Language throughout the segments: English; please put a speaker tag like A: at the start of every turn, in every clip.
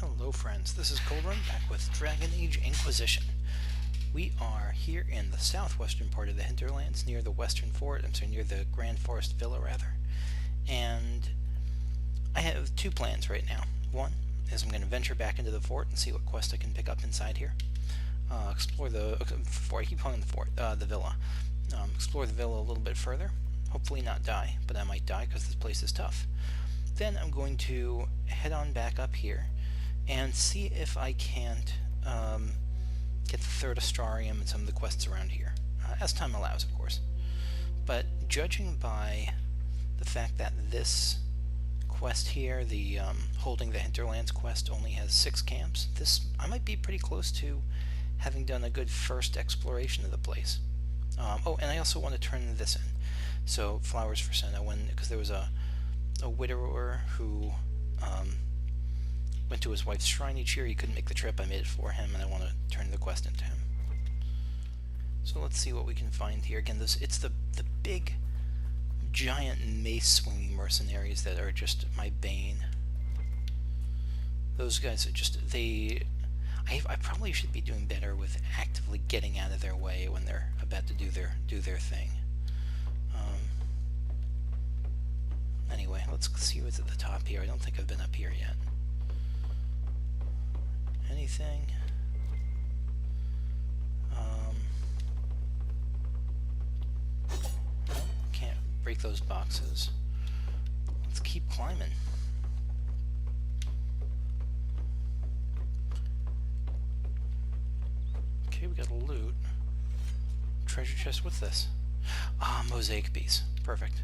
A: Hello friends, this is Coldrun back with Dragon Age Inquisition. We are here in the southwestern part of the Hinterlands, near the western fort, near the Grand Forest Villa rather. And I have two plans right now. One is I'm going to venture back into the fort and see what quest I can pick up inside here. Explore the, before I keep calling the fort, the villa. Explore the villa a little bit further. Hopefully not die, but I might die because this place is tough. Then I'm going to head on back up here and see if I can't get the third Astrarium and some of the quests around here, as time allows, of course. But judging by the fact that this quest here, the holding the Hinterlands quest, only has 6 camps, I might be pretty close to having done a good first exploration of the place. Oh, and I also want to turn this in. So, Flowers for Senna, because there was a widower who went to his wife's shrine each year. He couldn't make the trip. I made it for him, and I want to turn the quest into him. So let's see what we can find here. Again, it's the big, giant mace-swinging mercenaries that are just my bane. Those guys are just, I probably should be doing better with actively getting out of their way when they're about to do their thing. Anyway, let's see what's at the top here. I don't think I've been up here yet. Anything? Can't break those boxes. Let's keep climbing. Okay, we got a loot. Treasure chest, what's this? Ah, mosaic piece. Perfect.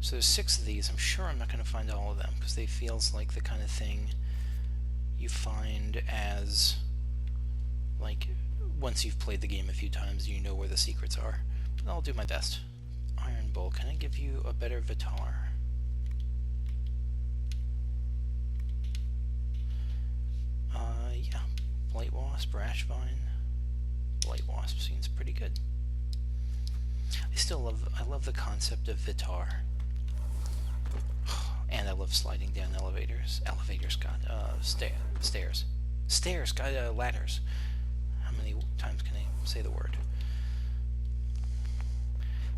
A: So there's 6 of these. I'm sure I'm not going to find all of them, because they feels like the kind of thing you find as, like, once you've played the game a few times, you know where the secrets are. But I'll do my best. Iron Bowl, can I give you a better Vitar? Yeah. Blight Wasp, Rash Vine. Blight Wasp seems pretty good. I love the concept of Vitar. And I love sliding down elevators. Elevators, God. Stairs. Stairs, God, ladders. How many times can I say the word?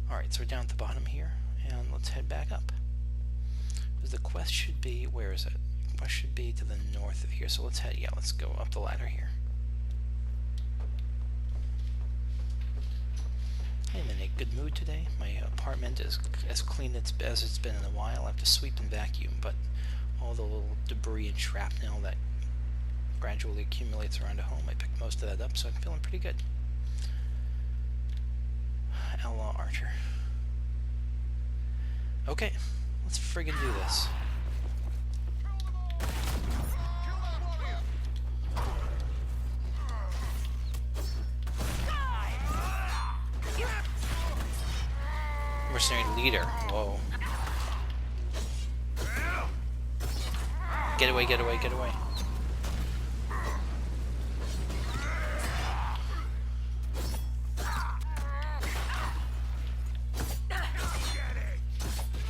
A: Alright, so we're down at the bottom here, and let's head back up. Because the quest should be, where is it? The quest should be to the north of here, so let's go up the ladder here. I'm in a good mood today. My apartment is as clean as it's been in a while. I have to sweep and vacuum, but all the little debris and shrapnel that gradually accumulates around a home, I picked most of that up, so I'm feeling pretty good. Outlaw Archer. Okay, let's friggin' do this. Mercenary leader. Whoa. Get away, get away, get away.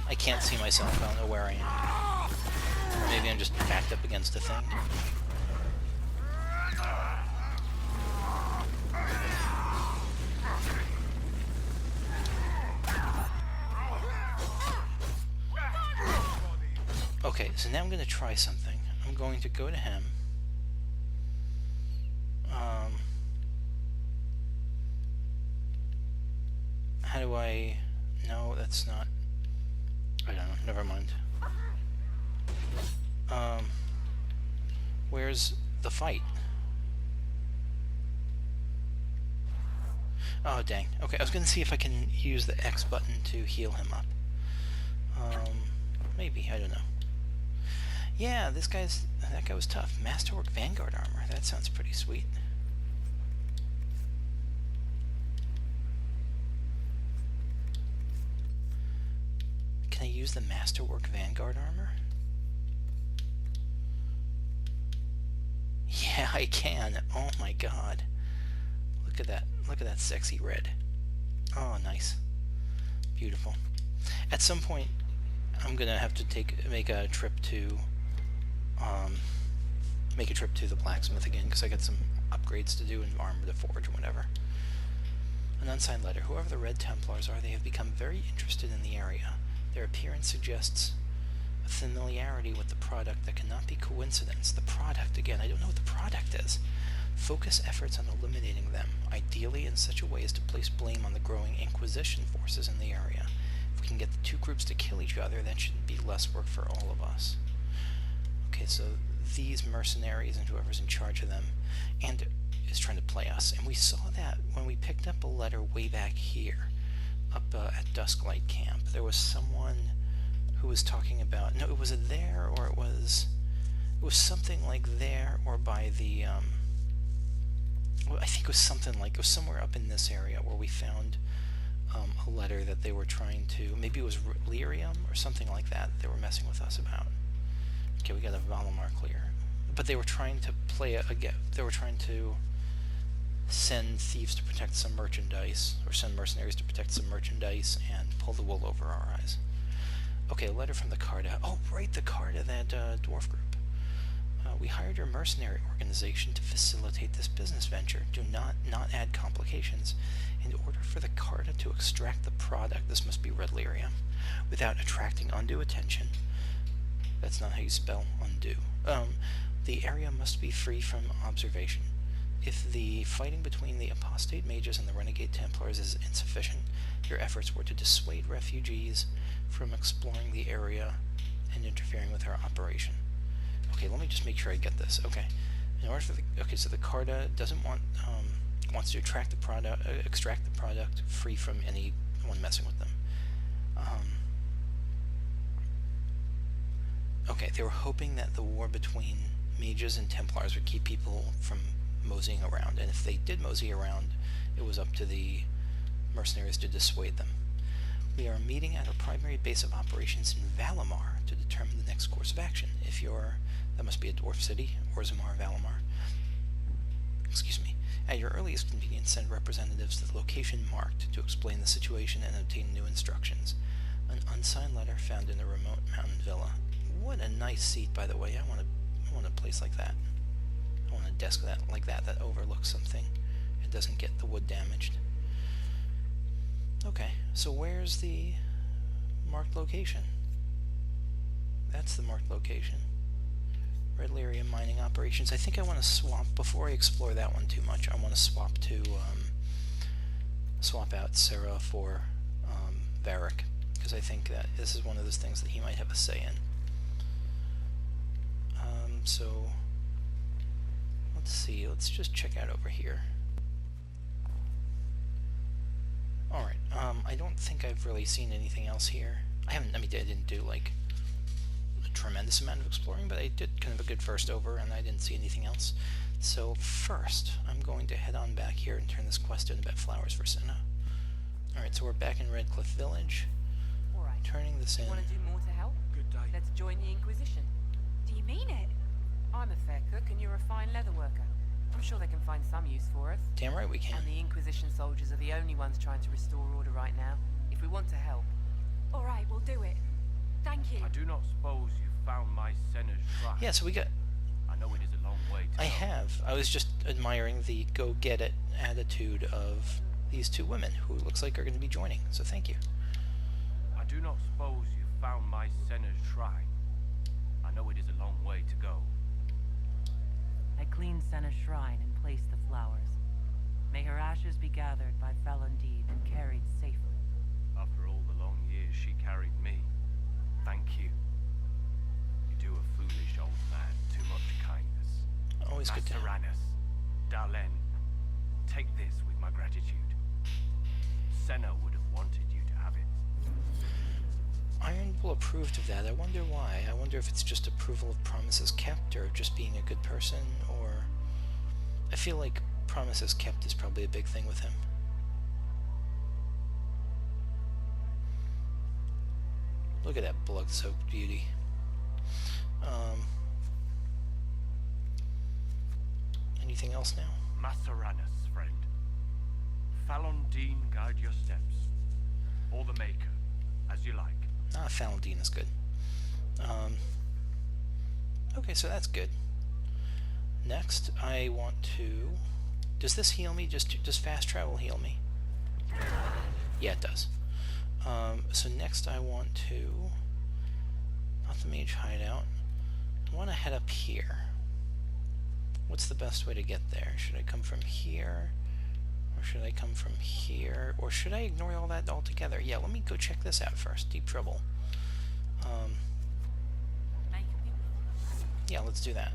A: I can't see myself. I don't know where I am. Or maybe I'm just backed up against a thing. Okay, so now I'm going to try something. I'm going to go to him. How do I... No, that's not... I don't know, never mind. Where's the fight? Oh, dang. Okay, I was going to see if I can use the X button to heal him up. Maybe, I don't know. Yeah, that guy was tough. Masterwork Vanguard armor. That sounds pretty sweet. Can I use the Masterwork Vanguard armor? Yeah, I can. Oh my god. Look at that. Look at that sexy red. Oh, nice. Beautiful. At some point, I'm gonna have to make a trip to make a trip to the blacksmith again, because I got some upgrades to do and armor to forge or whatever. An unsigned letter. Whoever the Red Templars are, they have become very interested in the area. Their appearance suggests a familiarity with the product that cannot be coincidence. The product, again, I don't know what the product is. Focus efforts on eliminating them, ideally in such a way as to place blame on the growing Inquisition forces in the area. If we can get the two groups to kill each other, that should be less work for all of us. Okay, so these mercenaries and whoever's in charge of them and is trying to play us. And we saw that when we picked up a letter way back here, up at Dusklight Camp. There was someone who was talking about, no, it was there, or it was something like there, or by the, I think it was something like, it was somewhere up in this area where we found a letter that they were trying to, maybe it was Lyrium or something like that they were messing with us about. Okay, we got a Vorammar clear. But they were trying to play again. They were trying to send thieves to protect some merchandise, or send mercenaries to protect some merchandise, and pull the wool over our eyes. Okay, a letter from the Carta. Oh, right, the Carta, that dwarf group. We hired your mercenary organization to facilitate this business venture. Do not add complications. In order for the Carta to extract the product, this must be red lyrium, without attracting undue attention. That's not how you spell undo. The area must be free from observation. If the fighting between the apostate mages and the renegade Templars is insufficient, your efforts were to dissuade refugees from exploring the area and interfering with our operation. Okay, let me just make sure I get this. Okay, in order for the so the Carta doesn't want wants to extract the product free from anyone messing with them. Okay, they were hoping that the war between mages and Templars would keep people from moseying around, and if they did mosey around, it was up to the mercenaries to dissuade them. We are meeting at our primary base of operations in Vorammar to determine the next course of action. If you're, that must be a dwarf city, Orzammar, Vorammar. Excuse me. At your earliest convenience, send representatives to the location marked to explain the situation and obtain new instructions. An unsigned letter found in a remote mountain villa. What a nice seat, by the way. I want a place like that. I want a desk like that overlooks something and doesn't get the wood damaged. Okay, so where's the marked location? That's the marked location. Red Lyrium mining operations. I think I want to swap, before I explore that one too much, I want to swap to swap out Sarah for Varric, because I think that this is one of those things that he might have a say in. So let's see, let's just check out over here. Alright, I don't think I've really seen anything else here. I didn't do like a tremendous amount of exploring, but I did kind of a good first over, and I didn't see anything else. So first, I'm going to head on back here and turn this quest in about flowers for Senna. Alright, so we're back in Redcliffe Village.
B: Alright,
A: turning this in.
B: Want to do more to help?
C: Good day.
B: Let's join the Inquisition.
D: Do you mean it?
B: I'm a fair cook and you're a fine leather worker. I'm sure they can find some use for us.
A: Damn right we can.
B: And the Inquisition soldiers are the only ones trying to restore order right now. If we want to help.
D: Alright, we'll do it. Thank you.
C: I do not suppose you found my Senna's shrine.
A: Yeah, so we got...
C: I know it is a long way to
A: I
C: go.
A: have. I was just admiring the go-get-it attitude of these two women who looks like are going to be joining, so thank you.
C: I do not suppose you found my Senna's shrine. I know it is a long way to go.
E: I cleaned Senna's shrine and placed the flowers. May her ashes be gathered by Falundine and carried safely.
C: After all the long years she carried me, thank you. You do a foolish old man too much kindness.
A: Always good to know.
C: Maceranus, Darlen, take this with my gratitude. Senna would have wanted you to have it.
A: Ironbull approved of that. I wonder why. I wonder if it's just approval of promises kept, or just being a good person, or... I feel like promises kept is probably a big thing with him. Look at that blood-soaked beauty. Anything else now?
C: Maceranus, friend. Falundine guide your steps. Or the Maker, as you like.
A: Ah, Falundine is good. Okay, so that's good. next I want to... Does this heal me? Does fast travel heal me? Yeah, it does. So next I want to... Not the mage hideout. I want to head up here. What's the best way to get there? Should I come from here? Or should I come from here? Or should I ignore all that altogether? Yeah, let me go check this out first. Deep trouble. Yeah, let's do that.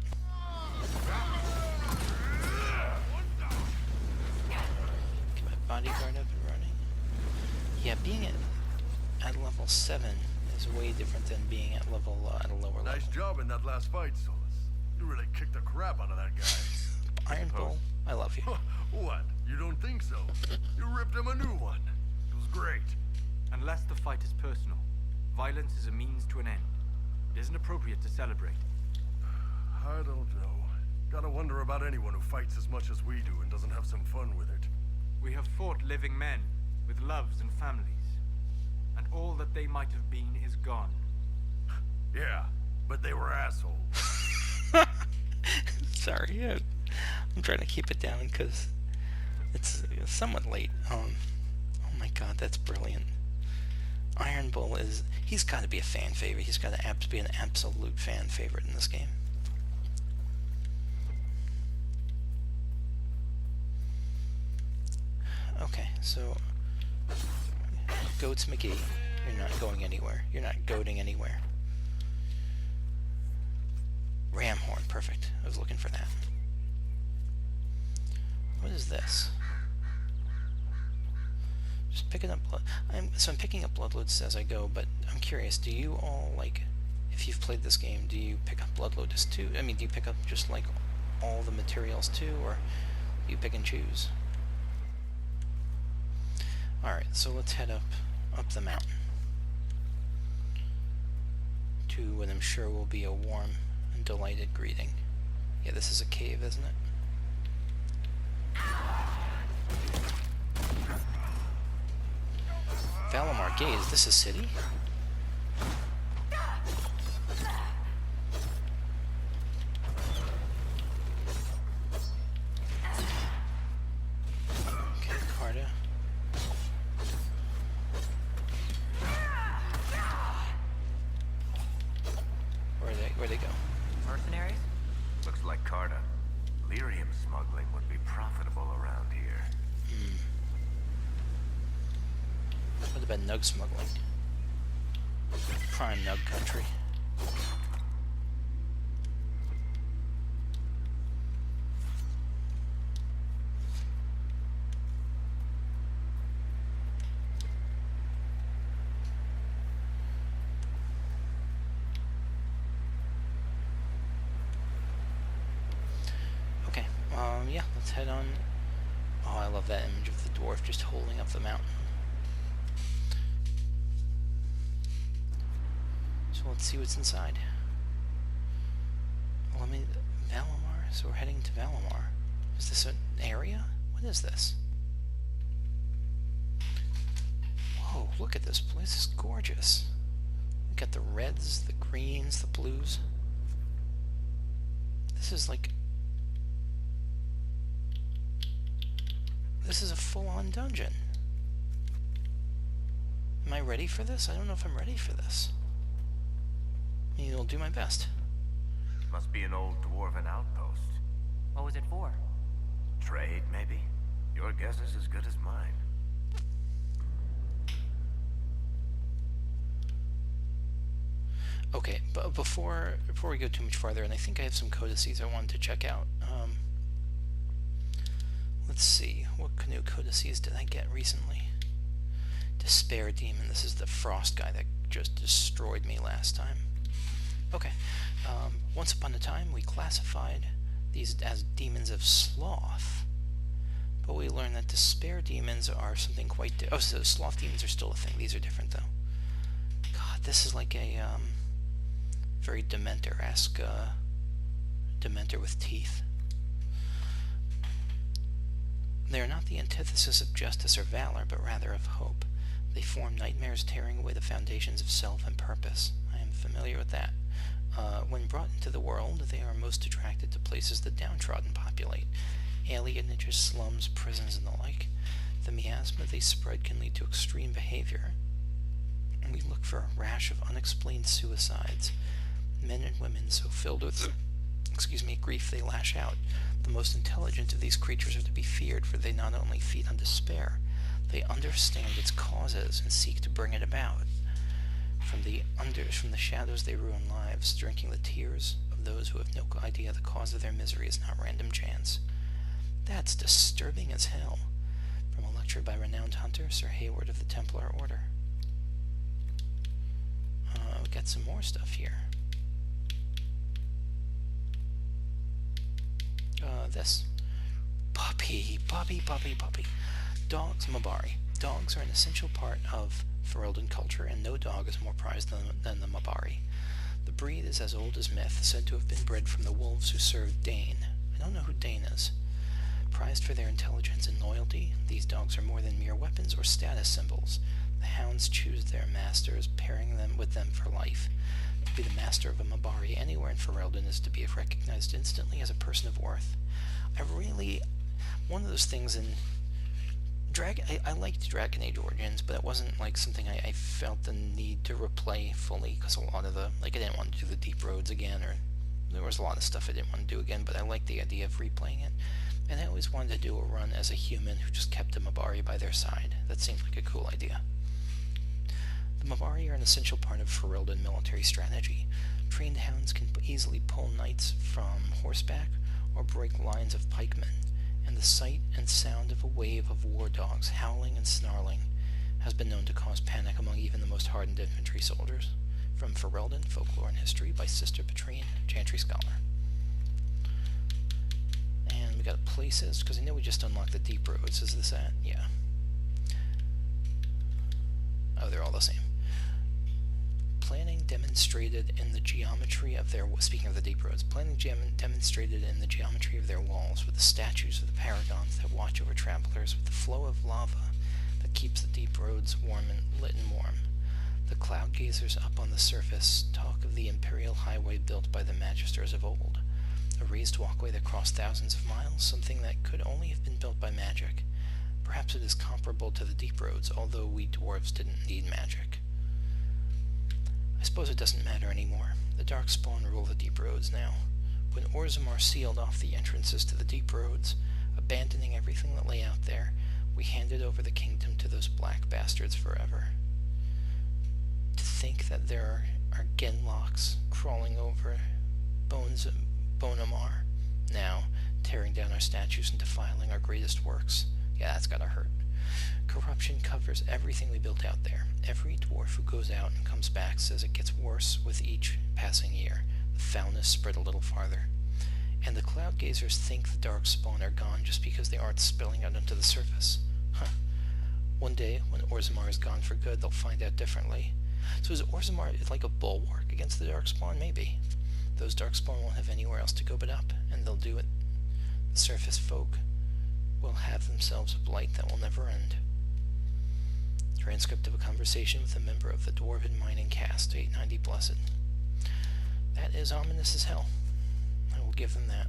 A: Get my bodyguard up and running. Yeah, being at level 7 is way different than being at a lower level.
F: Nice job in that last fight, Solus. You really kicked the crap out of that guy.
A: Iron Bull, I love you.
F: What? You don't think so? You ripped him a new one. It was great.
G: Unless the fight is personal, violence is a means to an end. It isn't appropriate to celebrate.
F: I don't know. Gotta wonder about anyone who fights as much as we do and doesn't have some fun with it.
G: We have fought living men with loves and families, and all that they might have been is gone.
F: Yeah, but they were assholes.
A: Sorry, I'm trying to keep it down because it's somewhat late. Oh my god, that's brilliant. Iron Bull he's got to be a fan favorite. He's got to be an absolute fan favorite in this game. Okay, so Goats McGee, you're not going anywhere. You're not goading anywhere. Ram horn, perfect. I was looking for that. What is this? Just picking up blood. I'm picking up bloodloads as I go, but I'm curious. Do you all like, if you've played this game, do you pick up bloodloads too? I mean, do you pick up just like all the materials too, or do you pick and choose? All right, so let's head up the mountain to what I'm sure will be a warm and delighted greeting. Yeah, this is a cave, isn't it? Vorammar Gate, is this a city? Okay, Carta. Where'd they go?
E: Mercenaries?
H: Looks like Carta. Lyrium smuggling would be profitable around here.
A: What about nug smuggling? Prime nug country. Okay, yeah, let's head on. Oh, I love that image of the dwarf just holding up the mountain. So let's see what's inside. Vorammar, so we're heading to Vorammar. Is this an area? What is this? Whoa, look at this place, it's gorgeous. We got the reds, the greens, the blues. This is like... This is a full-on dungeon. Am I ready for this? I don't know if I'm ready for this. I mean, I'll do my best.
H: Must be an old dwarven outpost.
E: What was it for?
H: Trade, maybe? Your guess is as good as mine.
A: Okay, but before we go too much farther, and I think I have some codices I wanted to check out. Let's see, what new codices did I get recently? Despair Demon. This is the frost guy that just destroyed me last time. Okay, once upon a time we classified these as demons of sloth, but we learned that despair demons are something quite oh, so sloth demons are still a thing. These are different though. God, this is like a very Dementor-esque Dementor with teeth. They are not the antithesis of justice or valor, but rather of hope. They form nightmares tearing away the foundations of self and purpose. I am familiar with that. When brought into the world, they are most attracted to places the downtrodden populate, alienages, slums, prisons, and the like. The miasma they spread can lead to extreme behavior, and we look for a rash of unexplained suicides. Men and women so filled with, grief they lash out. The most intelligent of these creatures are to be feared, for they not only feed on despair, they understand its causes and seek to bring it about. From the shadows they ruin lives, drinking the tears of those who have no idea the cause of their misery is not random chance. That's disturbing as hell. From a lecture by renowned hunter, Sir Hayward of the Templar Order. We got some more stuff here. This. Puppy. Dogs, Mabari. Dogs are an essential part of Ferelden culture, and no dog is more prized than the Mabari. The breed is as old as myth, said to have been bred from the wolves who served Dane. I don't know who Dane is. Prized for their intelligence and loyalty, these dogs are more than mere weapons or status symbols. The hounds choose their masters, pairing them with them for life. To be the master of a Mabari anywhere in Ferelden is to be recognized instantly as a person of worth. One of those things in I liked Dragon Age Origins, but it wasn't like something I felt the need to replay fully, because a lot of I didn't want to do the deep roads again, or there was a lot of stuff I didn't want to do again, but I liked the idea of replaying it. And I always wanted to do a run as a human who just kept a Mabari by their side. That seemed like a cool idea. The Mabari are an essential part of Ferelden military strategy. Trained hounds can easily pull knights from horseback or break lines of pikemen, and the sight and sound of a wave of war dogs howling and snarling has been known to cause panic among even the most hardened infantry soldiers. From Ferelden, Folklore and History by Sister Petrine, Chantry Scholar. And we got places, because I know we just unlocked the deep roads. Is this that? Yeah. Oh, they're all the same. Planning demonstrated in the geometry of their... Speaking of the deep roads, planning demonstrated in the geometry of their walls, with the statues of the paragons that watch over travelers, with the flow of lava that keeps the deep roads lit and warm. The cloud gazers up on the surface talk of the imperial highway built by the magisters of old. A raised walkway that crossed thousands of miles, something that could only have been built by magic. Perhaps it is comparable to the deep roads, although we dwarves didn't need magic. I suppose it doesn't matter anymore. The Darkspawn rule the deep roads now. When Orzammar sealed off the entrances to the deep roads, abandoning everything that lay out there, we handed over the kingdom to those black bastards forever. To think that there are Genlocks crawling over Vorammar now, tearing down our statues and defiling our greatest works. Yeah, that's gotta hurt. Corruption covers everything we built out there. Every dwarf who goes out and comes back says it gets worse with each passing year. The foulness spread a little farther. And the cloud gazers think the Darkspawn are gone just because they aren't spilling out onto the surface. One day, when Orzammar is gone for good, they'll find out differently. So is Orzammar like a bulwark against the Darkspawn? Maybe. Those Darkspawn won't have anywhere else to go but up, and they'll do it. The surface folk will have themselves a blight that will never end. Transcript of a conversation with a member of the dwarven mining caste, 890 Blessed. That is ominous as hell. I will give them that.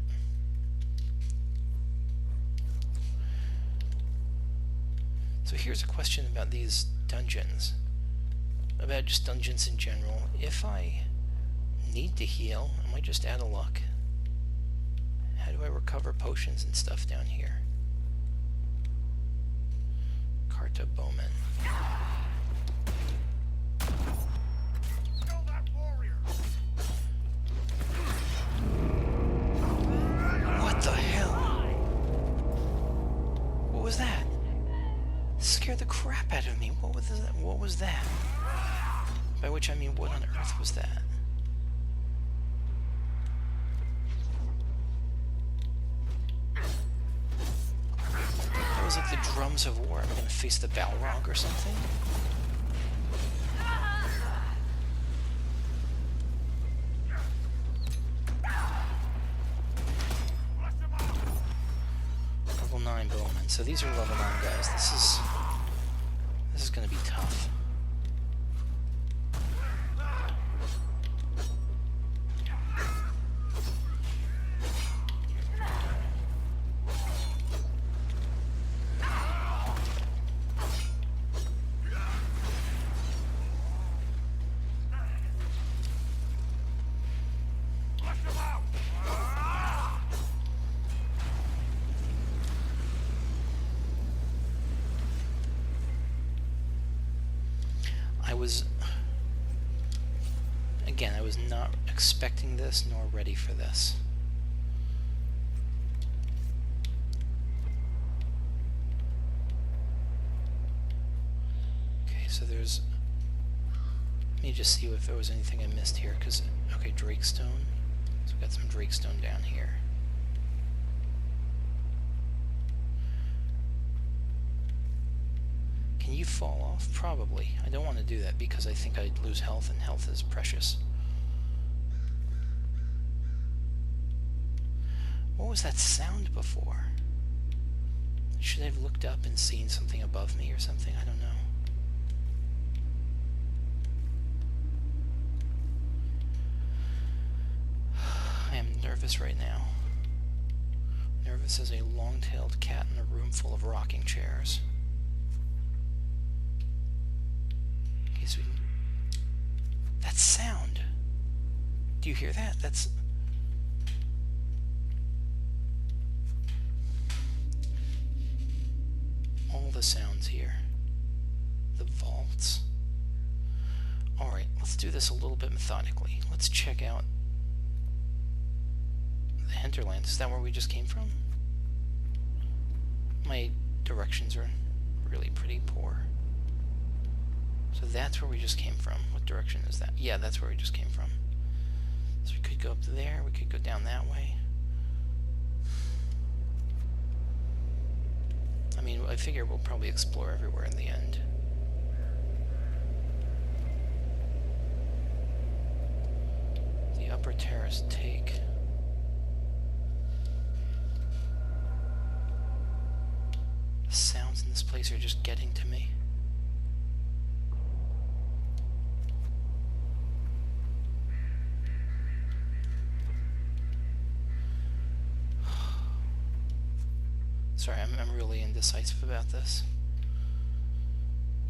A: So here's a question about these dungeons. About just dungeons in general. If I need to heal, I might just add a luck. How do I recover potions and stuff down here? Carta Bowman. What the hell? What was that? It scared the crap out of me. What was that? By which I mean, what on earth was that? That was like the drums of war. Am I gonna face the Balrog or something? Level 9 bowmen. So these are level 9 guys. This is gonna be tough. Again, I was not expecting this nor ready for this. Okay, so there's... Let me just see if there was anything I missed here, because... Okay, Drakestone. So we've got some Drakestone down here. Can you fall off? Probably. I don't want to do that because I think I'd lose health, and health is precious. What was that sound before? Should I have looked up and seen something above me or something? I don't know. I am nervous right now. Nervous as a long-tailed cat in a room full of rocking chairs. Okay, so that sound. Do you hear that? That's... all the sounds here. The vaults. Alright, let's do this a little bit methodically. Let's check out the Hinterlands. Is that where we just came from? My directions are really pretty poor. So that's where we just came from. What direction is that? Yeah, that's where we just came from. So we could go up there, we could go down that way. I mean, I figure we'll probably explore everywhere in the end. The upper terrace take. The sounds in this place are just getting to me. Sorry, I'm really indecisive about this.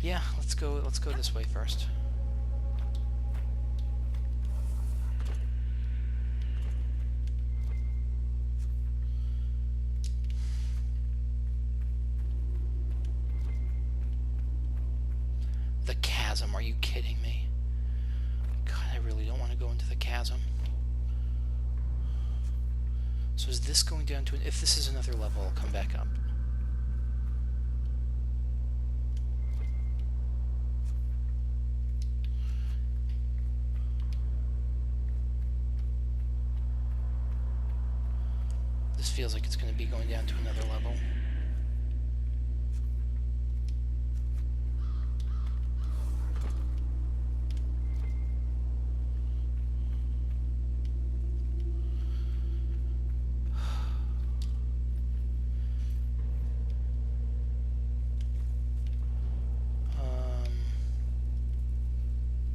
A: Yeah, let's go this way first. The chasm, are you kidding me? God, I really don't want to go into the chasm. So is this going down to... if this is another level, I'll come back up. This feels like it's going to be going down to another level.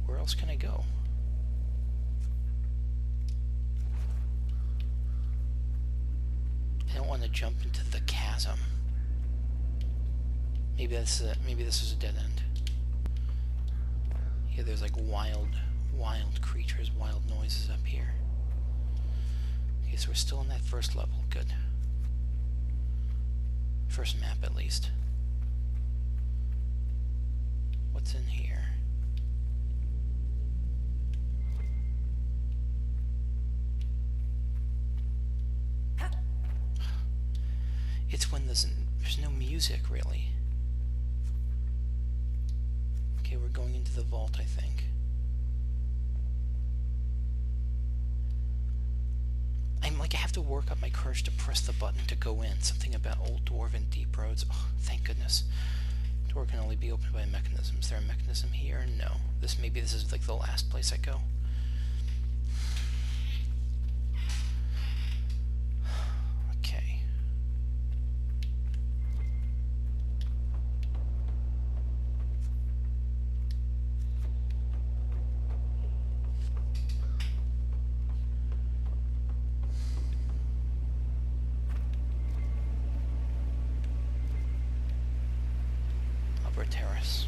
A: Where else can I go? I don't want to jump into the chasm. Maybe this is a dead end. Yeah, there's like wild creatures, wild noises up here. Okay, so we're still on that first level. Good. First map, at least. What's in here? It's when there's no music, really. Okay, we're going into the vault, I think. I have to work up my courage to press the button to go in. Something about old dwarven deep roads. Oh, thank goodness. Door can only be opened by a mechanism. Is there a mechanism here? No. Maybe this is like the last place I go. Okay. Upper terrace.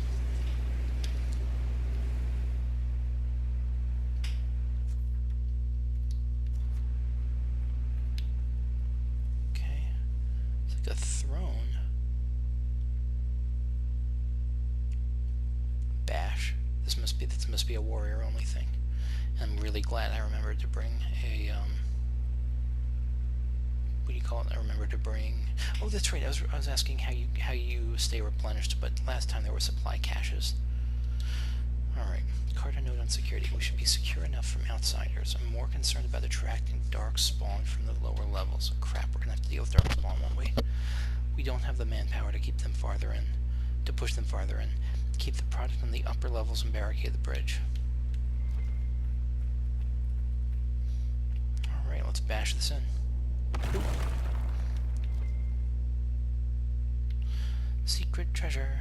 A: Okay. It's like a throne. Bash. This must be a warrior-only thing. I'm really glad I remembered to bring a, what do you call it? I remembered to bring... Oh, that's right, I was asking how you stay replenished, but last time there were supply caches. Alright, Carta note on security. We should be secure enough from outsiders. I'm more concerned about attracting dark spawn from the lower levels. Crap, we're gonna have to deal with dark spawn, won't we? We don't have the manpower to keep them farther in, to push them farther in. Keep the product on the upper levels and barricade the bridge. Alright, let's bash this in. Ooh. Secret treasure.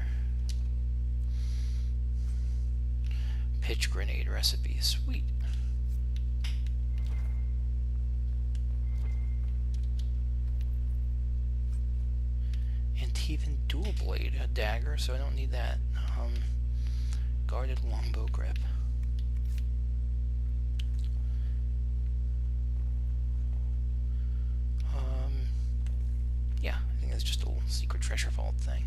A: Pitch grenade recipe. Sweet. Antivan dual blade. A dagger, so I don't need that. Guarded longbow grip. Yeah, I think that's just a little secret treasure vault thing.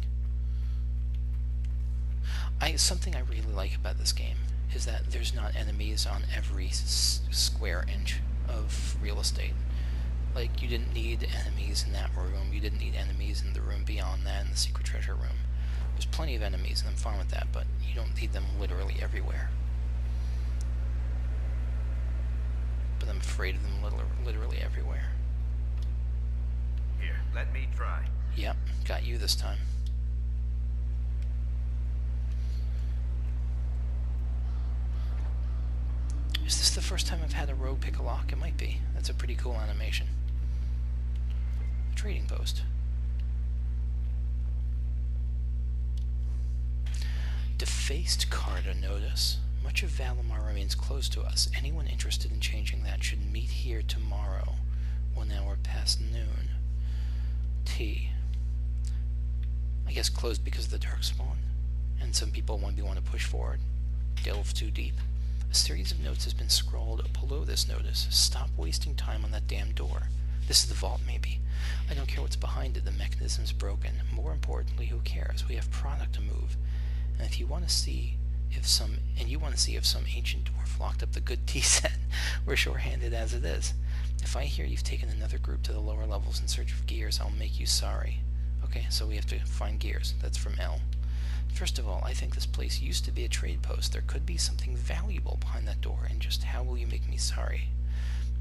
A: Something I really like about this game is that there's not enemies on every square inch of real estate. Like, you didn't need enemies in that room, you didn't need enemies in the room beyond that, in the secret treasure room. There's plenty of enemies, and I'm fine with that, but you don't need them literally everywhere. But I'm afraid of them literally everywhere.
H: Here, let me try.
A: Yep, got you this time. Is this the first time I've had a rogue pick a lock? It might be. That's a pretty cool animation. Trading post. Defaced Carta notice. Much of Vorammar remains closed to us. Anyone interested in changing that should meet here tomorrow, 1 hour past noon. T. I guess closed because of the dark spawn. And some people maybe want to push forward. Delve too deep. A series of notes has been scrawled below this notice. Stop wasting time on that damn door. This is the vault, maybe. I don't care what's behind it. The mechanism's broken. More importantly, who cares? We have product to move. And if you want to see if some ancient dwarf locked up the good tea set, we're short-handed as it is. If I hear you've taken another group to the lower levels in search of gears, I'll make you sorry. Okay, so we have to find gears. That's from L. First of all, I think this place used to be a trade post. There could be something valuable behind that door, and just how will you make me sorry?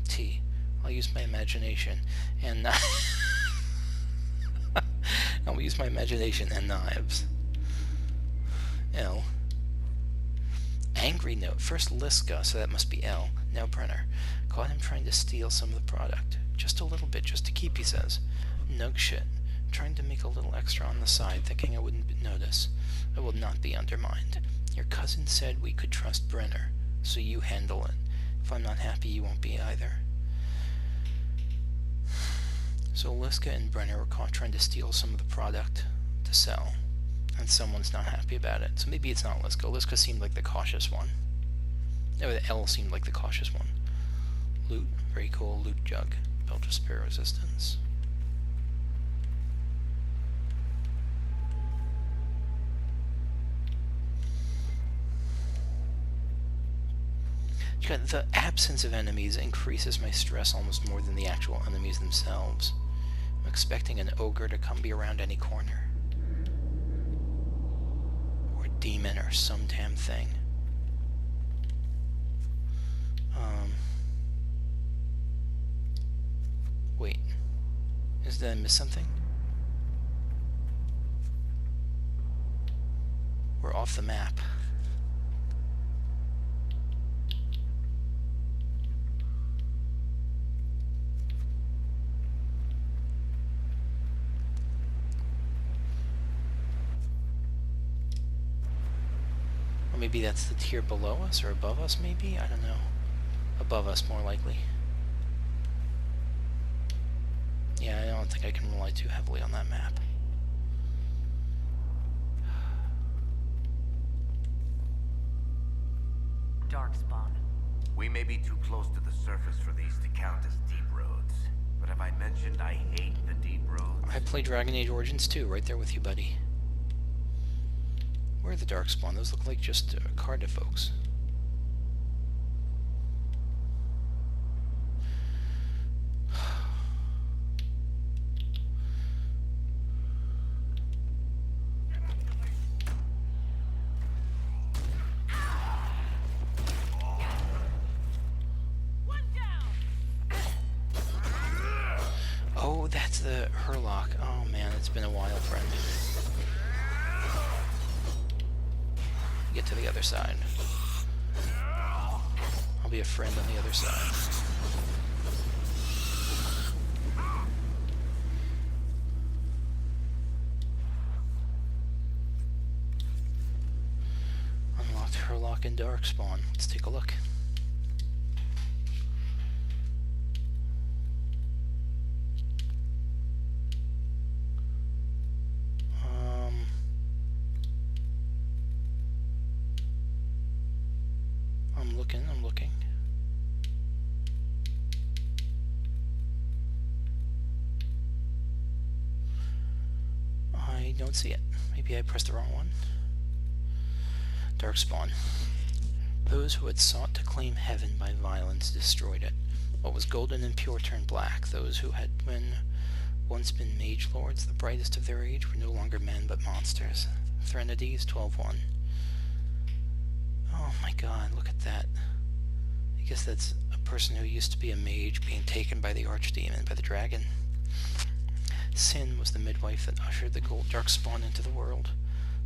A: T. I'll use my imagination and I'll use my imagination and knives. L. Angry note. First Liska, so that must be L. Now Brenner. Caught him trying to steal some of the product. Just a little bit, just to keep, he says. Nug shit. Trying to make a little extra on the side, thinking I wouldn't notice. I will not be undermined. Your cousin said we could trust Brenner, so you handle it. If I'm not happy, you won't be either. So Liska and Brenner were caught trying to steal some of the product to sell, and someone's not happy about it. So maybe it's not Liska. Liska seemed like the cautious one. No, the L seemed like the cautious one. Loot, very cool. Loot jug. Belt of spear resistance. The absence of enemies increases my stress almost more than the actual enemies themselves. I'm expecting an ogre to be around any corner. Or a demon or some damn thing. Wait. Did I miss something? We're off the map. Or maybe that's the tier below us, or above us, maybe? I don't know. Above us, more likely. Yeah, I don't think I can rely too heavily on that map.
E: Darkspawn.
H: We may be too close to the surface for these to count as deep roads. But have I mentioned I hate the deep roads?
A: I play Dragon Age Origins too, right there with you, buddy. Where are the Darkspawn? Those look like just Carta folks. Oh, that's the Herlock. Oh man, it's been a while, friend. Get to the other side. I'll be a friend on the other side. Unlocked Herlock and Darkspawn. Let's take a look. I'm looking. I don't see it. Maybe I pressed the wrong one. Darkspawn. Those who had sought to claim heaven by violence destroyed it. What was golden and pure turned black. Those who had once been mage lords, the brightest of their age, were no longer men but monsters. Threnodies 12:1. Oh my god, look at that. I guess that's a person who used to be a mage being taken by the archdemon, by the dragon. Sin was the midwife that ushered the Darkspawn into the world.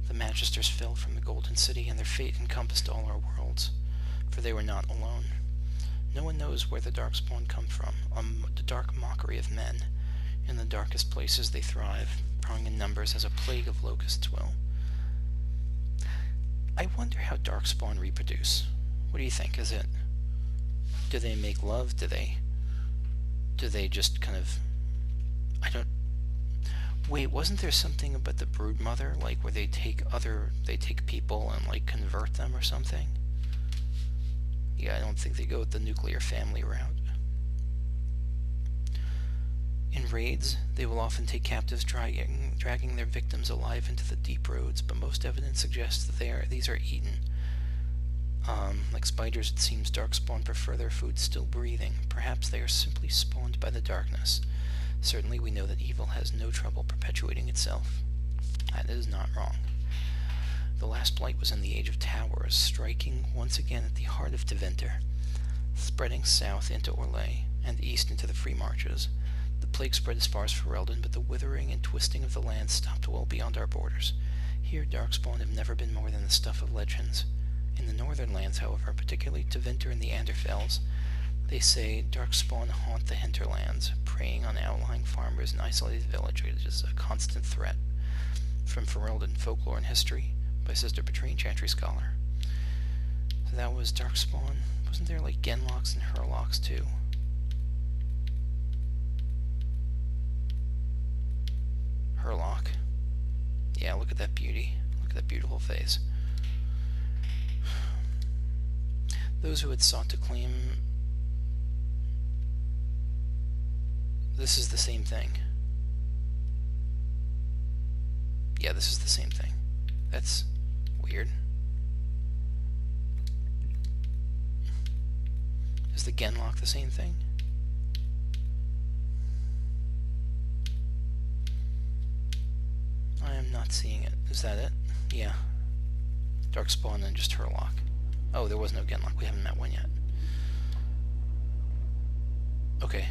A: The Magisters fell from the Golden City, and their fate encompassed all our worlds, for they were not alone. No one knows where the Darkspawn come from, the dark mockery of men. In the darkest places they thrive, prowling in numbers as a plague of locusts will. I wonder how Darkspawn reproduce. What do you think? Do they make love? Do they just kind of... Wait, wasn't there something about the broodmother, like where they take people and like convert them or something? Yeah, I don't think they go with the nuclear family route. In raids, they will often take captives, dragging their victims alive into the deep roads, but most evidence suggests that these are eaten. Like spiders, it seems Darkspawn prefer their food still breathing. Perhaps they are simply spawned by the darkness. Certainly we know that evil has no trouble perpetuating itself. That is not wrong. The last blight was in the Age of Towers, striking once again at the heart of Deventer, spreading south into Orlais, and east into the Free Marches. The plague spread as far as Ferelden, but the withering and twisting of the land stopped well beyond our borders. Here Darkspawn have never been more than the stuff of legends. In the northern lands, however, particularly Deventer and the Anderfells, they say Darkspawn haunt the Hinterlands, preying on outlying farmers and isolated villages, a constant threat. From Ferelden, Folklore and History, by Sister Petrine, Chantry Scholar. So that was Darkspawn. Wasn't there like Genlocks and Herlocks too? Herlock. Yeah, look at that beauty. Look at that beautiful face. Those who had sought to claim... This is the same thing. Yeah, this is the same thing. That's weird. Is the Genlock the same thing? I am not seeing it. Is that it? Yeah. Darkspawn and just Herlock. Oh, there was no Genlock. We haven't met one yet. Okay.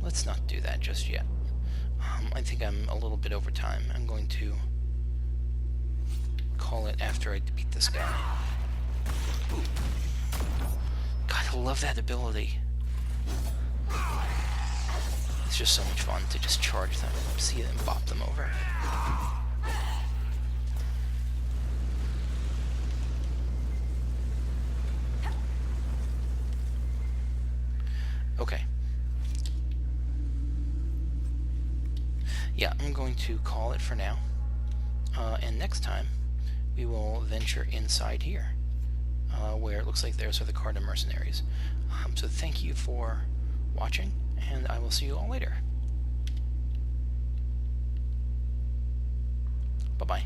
A: Let's not do that just yet. I think I'm a little bit over time. I'm going to call it after I beat this guy. Ooh. God, I love that ability. It's just so much fun to just charge them, see them, bop them over. Okay. Yeah, I'm going to call it for now. And next time, we will venture inside here, where it looks like there's the Carta mercenaries. So thank you for watching, and I will see you all later. Bye-bye.